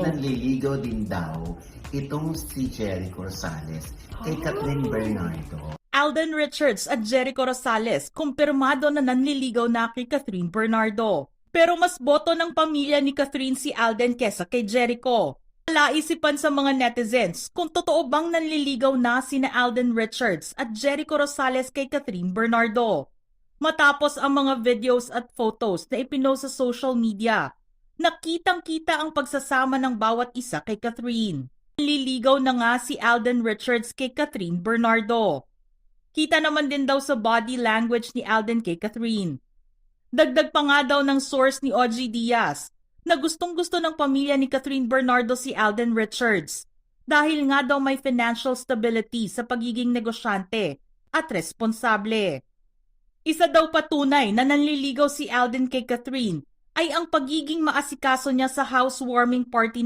Nanliligaw din daw itong si Jericho Rosales kay Catherine Bernardo. Alden Richards at Jericho Rosales kumpirmado na nanliligaw na kay Catherine Bernardo. Pero mas boto ng pamilya ni Catherine si Alden kesa kay Jericho. Naisipan sa mga netizens kung totoo bang nanliligaw na sina Alden Richards at Jericho Rosales kay Catherine Bernardo. Matapos ang mga videos at photos na ipinost sa social media, nakitang-kita ang pagsasama ng bawat isa kay Catherine. Nanliligaw na nga si Alden Richards kay Catherine Bernardo. Kita naman din daw sa body language ni Alden kay Catherine. Dagdag pa nga daw ng source ni OG Diaz na gustong-gusto ng pamilya ni Catherine Bernardo si Alden Richards dahil nga daw may financial stability sa pagiging negosyante at responsable. Isa daw patunay na nanliligaw si Alden kay Catherine ay ang pagiging maasikaso niya sa housewarming party